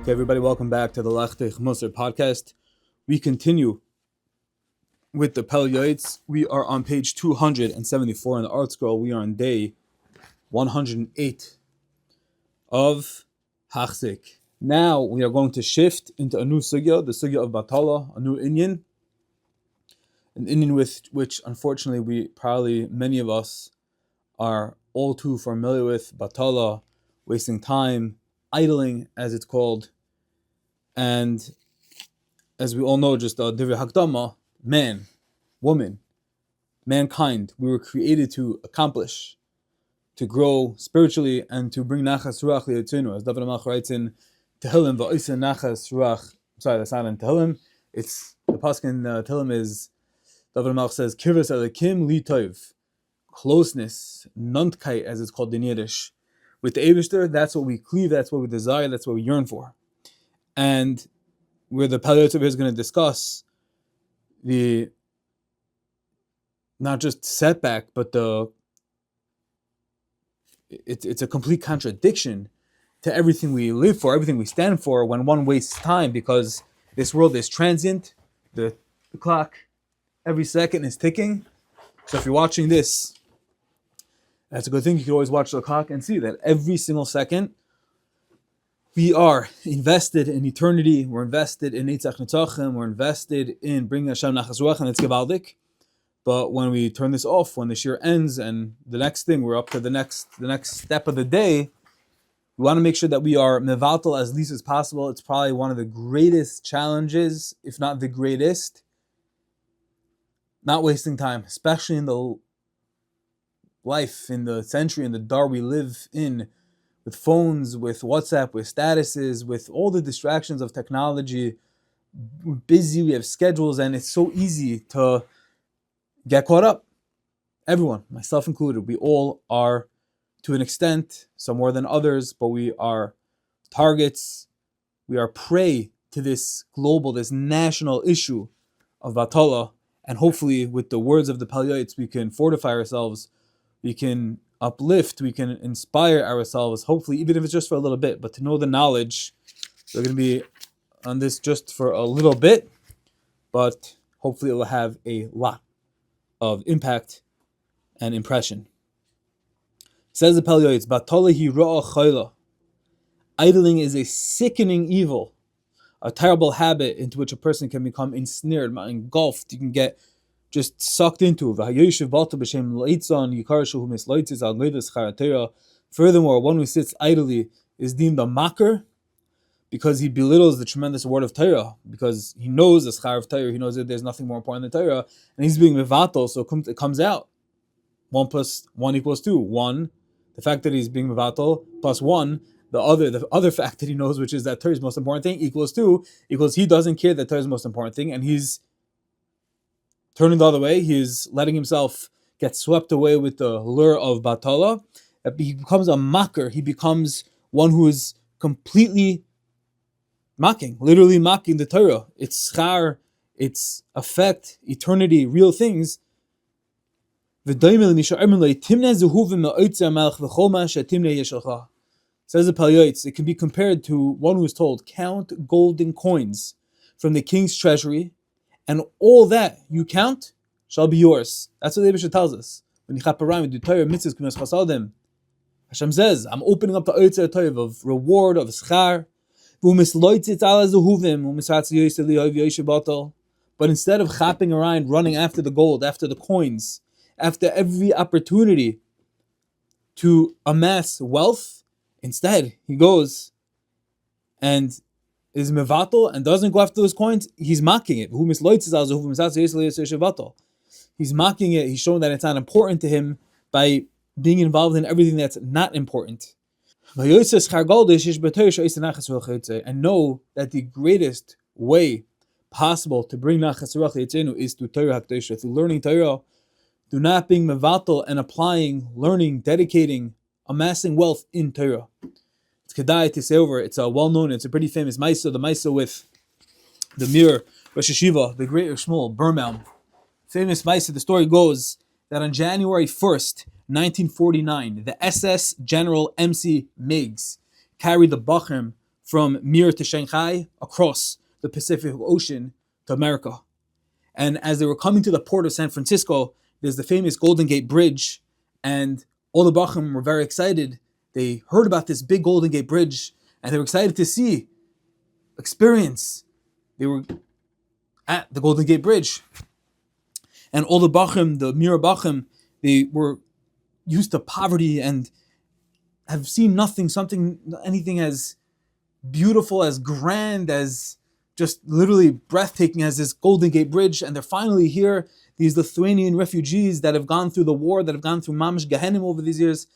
Okay, everybody, welcome back to the Lachtech Musar podcast. We continue with the Pele Yoeitz. We are on page 274 in the art scroll. We are on day 108 of Hachzik. Now we are going to shift into a new sugya, the sugya of Batala, a new Inyan. An Inyan with which, unfortunately, many of us are all too familiar with. Batala, wasting time, idling, as it's called. And as we all know, just Divrei Hakdama, man, woman, mankind, we were created to accomplish, to grow spiritually, and to bring Nachas Ruach Liyotzinu. As David HaMelech writes in Tehillim, Va'isa Nachas Ruach, sorry, that's not in Tehillim, it's, the pasuk in Tehillim is, David HaMelech says, Kirvas Elikim Li Tov, closeness, Nuntkeit, as it's called in Yiddish. With the Eibishter, that's what we cleave, that's what we desire, that's what we yearn for. And where the Pele Yoeitz is going to discuss the not just setback, but it's a complete contradiction to everything we live for, everything we stand for, when one wastes time, because this world is transient. The clock every second is ticking. So if you're watching this, that's a good thing. You can always watch the clock and see that every single second we are invested in eternity. We're invested in Eitzach Netzachim. We're invested in bringing Hashem Nachas Ruach, and it's Gevaldik. But when we turn this off, when the shir ends, and the next thing, we're up to the next step of the day, we want to make sure that we are mevatel as least as possible. It's probably one of the greatest challenges, if not the greatest. Not wasting time, especially in the life, in the century, in the dar we live in, with phones, with WhatsApp, with statuses, with all the distractions of technology. We're busy, we have schedules, and it's so easy to get caught up. Everyone, myself included, we all are, to an extent, some more than others, but we are targets, we are prey to this global, this national issue of Batala, and hopefully with the words of the Pele Yoeitz, we can fortify ourselves, we can uplift, we can inspire ourselves, hopefully, even if it's just for a little bit, but to know the knowledge. We're going to be on this just for a little bit, but hopefully it will have a lot of impact and impression. Says the Pele Yoeitz, Batala hi ra'a chayla. Idling is a sickening evil, a terrible habit into which a person can become ensnared, engulfed. You can get just sucked into. Furthermore, one who sits idly is deemed a mocker because he belittles the tremendous word of Torah, because he knows the schar of Torah, he knows that there's nothing more important than Torah, and he's being mevatel, so it comes out. 1 + 1 = 2. 1, the fact that he's being mevatel, plus 1, the other fact that he knows, which is that Torah is the most important thing, equals 2, equals he doesn't care that Torah is the most important thing, and he's turning the other way. He's letting himself get swept away with the lure of Batala. He becomes a mocker. He becomes one who is completely mocking, literally mocking the Torah, its schar, its effect, eternity, real things. Says the Pele Yoeitz, it can be compared to one who is told, count golden coins from the king's treasury, and all that you count shall be yours. That's what the Eibishter tells us. When you chaparayim, do Torah mitzvahs k'mas chasadim, Hashem says, I'm opening up the Yoeitzer Tov of reward, of schar. But instead of chapping around, running after the gold, after the coins, after every opportunity to amass wealth, instead he goes and is mevatel and doesn't go after those coins. He's mocking it. He's mocking it. He's showing that it's not important to him by being involved in everything that's not important. And know that the greatest way possible to bring Nachas Ruach Liyotzinu is through Torah HaKadosh, through learning Torah, through not being mevatel and applying, learning, dedicating, amassing wealth in Torah. It's kedai to say over. It's a well-known, it's a pretty famous Maisa, the Maisa with the Mir Rosh Hashiva, the great Shmuel Birnbaum. Famous Maisa, the story goes that on January 1st, 1949, the SS General MC Meigs carried the Bachrim from Mir to Shanghai, across the Pacific Ocean to America. And as they were coming to the port of San Francisco, there's the famous Golden Gate Bridge, and all the Bachim were very excited. They heard about this big Golden Gate Bridge, and they were excited to see, experience. They were at the Golden Gate Bridge. And all the Bachim, the Mir Bachim, they were used to poverty and have seen anything as beautiful, as grand, as just literally breathtaking as this Golden Gate Bridge. And they're finally here, these Lithuanian refugees that have gone through the war, that have gone through Mamish Gehenim over these years.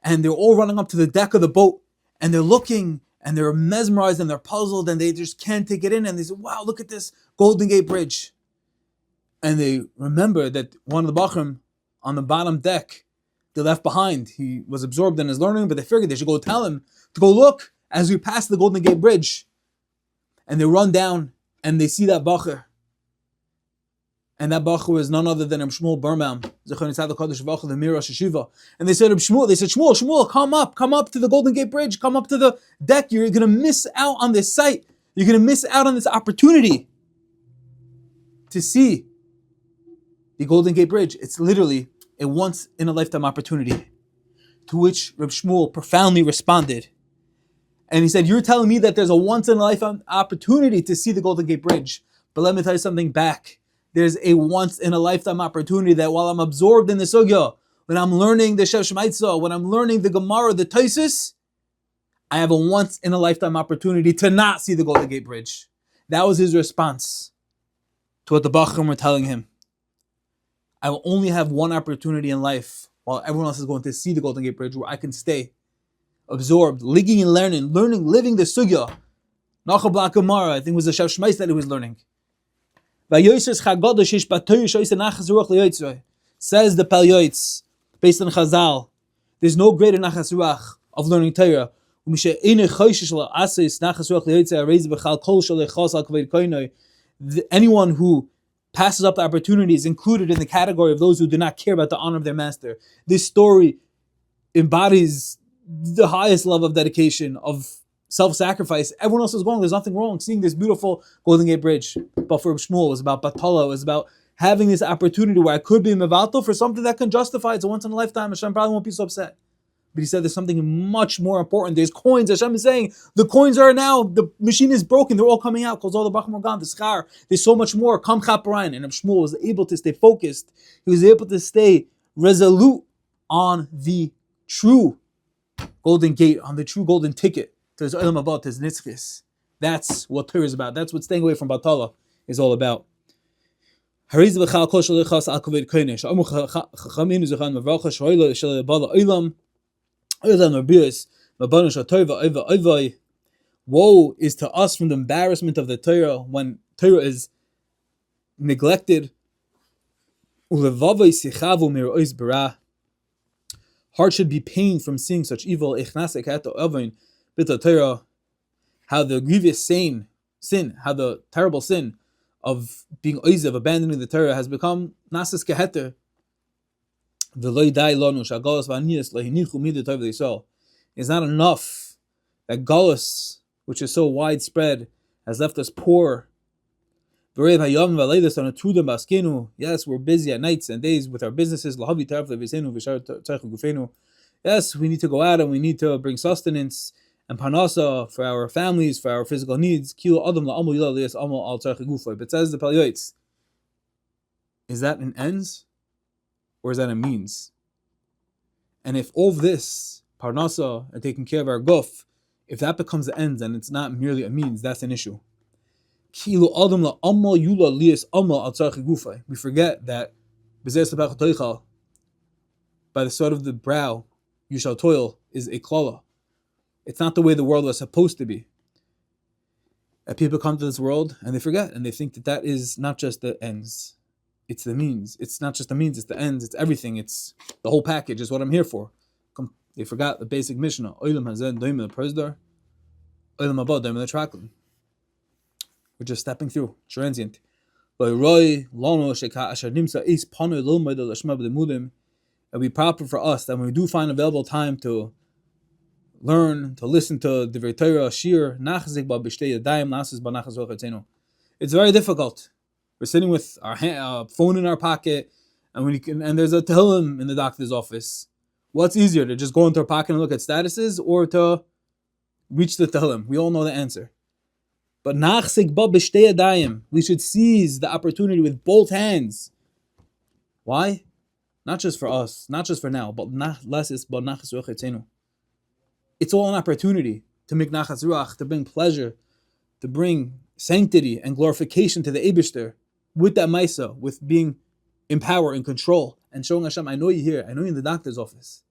And they're all running up to the deck of the boat, and they're looking, and they're mesmerized, and they're puzzled, and they just can't take it in. And they say, wow, look at this Golden Gate Bridge. And they remember that one of the Bachrim on the bottom deck, they left behind. He was absorbed in his learning, but they figured they should go tell him to go look as we pass the Golden Gate Bridge. And they run down, and they see that Bacher. And that Bacher was none other than Shmuel Birnbaum, the Mir Rosh Hashiva. And they said, Shmuel, come up to the Golden Gate Bridge, come up to the deck. You're going to miss out on this sight. You're going to miss out on this opportunity to see the Golden Gate Bridge. It's literally a once-in-a-lifetime opportunity. To which Reb Shmuel profoundly responded. And he said, you're telling me that there's a once-in-a-lifetime opportunity to see the Golden Gate Bridge. But let me tell you something back. There's a once-in-a-lifetime opportunity that while I'm absorbed in the Sugya, when I'm learning the Shev Shemaitza, when I'm learning the Gemara, the Taisus, I have a once-in-a-lifetime opportunity to not see the Golden Gate Bridge. That was his response to what the Bachrim were telling him. I will only have one opportunity in life while everyone else is going to see the Golden Gate Bridge, where I can stay absorbed, ligging and learning, living the Sugya. Nachal Gemara, I think it was the Shev Shemaitza that he was learning. Says the Pele Yoeitz, based on Chazal, there's no greater nachas ruach of learning Torah. Anyone who passes up the opportunity is included in the category of those who do not care about the honor of their master. This story embodies the highest level of dedication, of self-sacrifice. Everyone else is going, there's nothing wrong seeing this beautiful Golden Gate Bridge. But for Shmuel, it was about Batala, it was about having this opportunity where I could be mevatel for something that can justify. It's a once in a lifetime. Hashem probably won't be so upset. But he said there's something much more important. There's coins. Hashem is saying, the coins are now, the machine is broken, they're all coming out, because all the Bachim are gone, the schar. There's so much more. Come Chaparain. And Shmuel was able to stay focused. He was able to stay resolute on the true Golden Gate, on the true golden ticket to his Olam Haba, to his Nitzchis. That's what Torah is about. That's what staying away from Batala is all about. Woe is to us from the embarrassment of the Torah when Torah is neglected. Heart should be pained from seeing such evil. How the grievous sin, how the terrible sin of being oizev, abandoning the Torah, has become nasas keheter. It's not enough that galus, which is so widespread, has left us poor. Yes, we're busy at nights and days with our businesses. Yes, we need to go out and we need to bring sustenance and parnasa for our families, for our physical needs. But says the Pele Yoeitz, is that an ends or is that a means? And if all of this, parnasa and taking care of our guf, if that becomes the ends and it's not merely a means, that's an issue. We forget that by the sweat of the brow you shall toil is a klala. It's not the way the world was supposed to be. And people come to this world and they forget, and they think that that is not just the ends, it's the means. It's not just the means, it's the ends, it's everything, it's the whole package, is what I'm here for. They forgot the basic Mishnah. Oilam hazen doim the presdar, oilam haba doim the traklim. We're just stepping through, transient. It would be proper for us that when we do find available time to learn, to listen to the Torah, Shir, Nachzik ba b'shtei yadayim, Nasis ba nachas rochatzenu. It's very difficult. We're sitting with our phone in our pocket, and there's a Tehillim in the doctor's office. What's easier, to just go into our pocket and look at statuses, or to reach the Tehillim? We all know the answer. But Nachzik ba b'shtei yadayim, we should seize the opportunity with both hands. Why? Not just for us, not just for now, but nachas rochatzenu. It's all an opportunity to make nachas ruach, to bring pleasure, to bring sanctity and glorification to the Eibishter with that maisa, with being in power and control, and showing Hashem, I know you're here, I know you're in the doctor's office.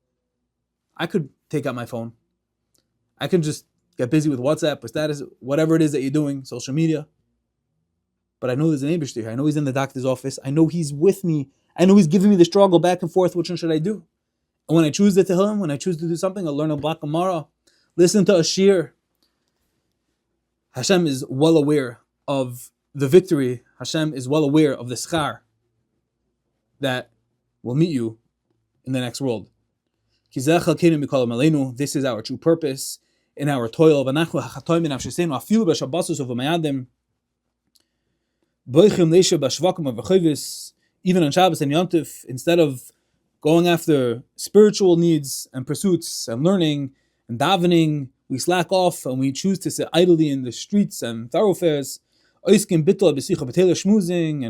I could take out my phone. I can just get busy with WhatsApp or status, whatever it is that you're doing, social media. But I know there's an Eibishter here. I know he's in the doctor's office. I know he's with me. I know he's giving me the struggle back and forth. Which one should I do? And when I choose the Tehillim, when I choose to do something, I'll learn a Black Gemara, listen to a Shir. Hashem is well aware of the victory. Hashem is well aware of the schar that will meet you in the next world. This is our true purpose in our toil. Even on Shabbos, and Yontif, instead of going after spiritual needs and pursuits and learning and davening, we slack off and we choose to sit idly in the streets and thoroughfares, schmoozing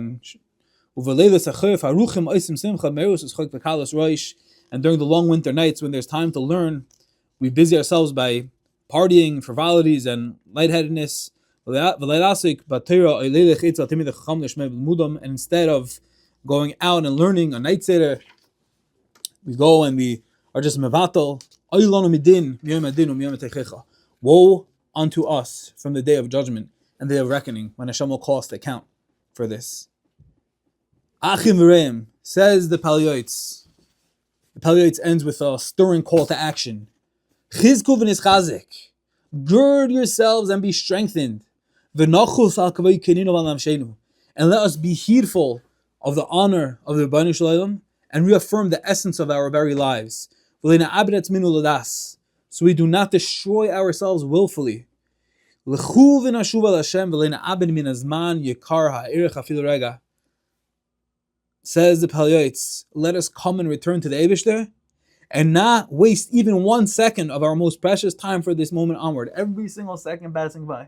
and during the long winter nights when there's time to learn, we busy ourselves by partying, frivolities and lightheadedness. And instead of going out and learning a night seder, we go and we are just mevatel. Woe unto us from the day of judgment and the day of reckoning, when Hashem will call us to account for this. Achim v'reim, says the Pele Yoeitz. The Pele Yoeitz ends with a stirring call to action. Chizku v'nischazik, gird yourselves and be strengthened. V'nachus al kavod keninu v'lamshenu, and let us be heedful of the honor of the Rebbeinu Shalom and reaffirm the essence of our very lives. So we do not destroy ourselves willfully. Says the Pele Yoeitz, let us come and return to the Eibishter and not waste even 1 second of our most precious time for this moment onward. Every single second passing by.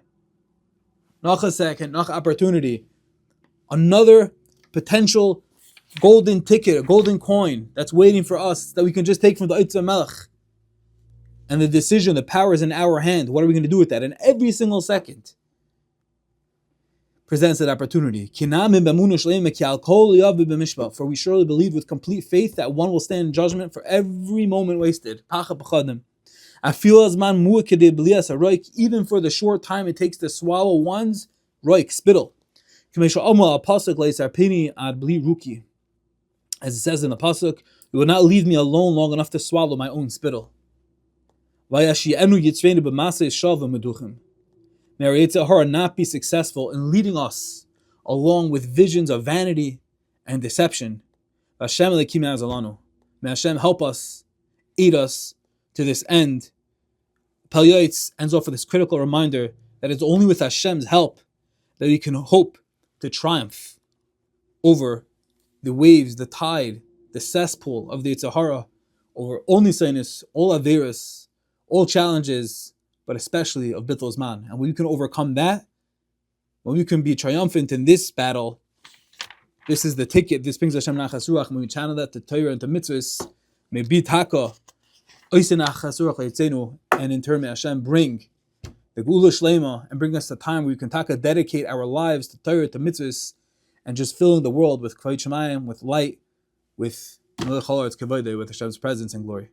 Noch a second, noch opportunity. Another potential golden ticket, a golden coin that's waiting for us that we can just take from the Yoeitz Melech. And the decision, the power is in our hand. What are we going to do with that? And every single second presents that opportunity. For we surely believe with complete faith that one will stand in judgment for every moment wasted. Even for the short time it takes to swallow one's roik, spittle. As it says in the pasuk, you will not leave me alone long enough to swallow my own spittle. May our Yetzer Hara not be successful in leading us along with visions of vanity and deception. May Hashem help us, aid us to this end. Pele Yoeitz ends off with this critical reminder that it's only with Hashem's help that we can hope to triumph over the waves, the tide, the cesspool of the Yetzer Hara, over all nisanis, all averas, all challenges, but especially of Bittul Zman. And when you can overcome that, when you can be triumphant in this battle, this is the ticket. This brings Hashem nachas ruach. When we channel that to Torah and to mitzvahs, may be taka, oisei nachas ruach leitzenu, and in turn may Hashem bring the Geula Shlema and bring us the time where we can taka dedicate our lives to Torah, to mitzvahs, and just filling the world with Kvod Shemayim, with light, with Melech Haaretz Kavod, with Hashem's presence and glory.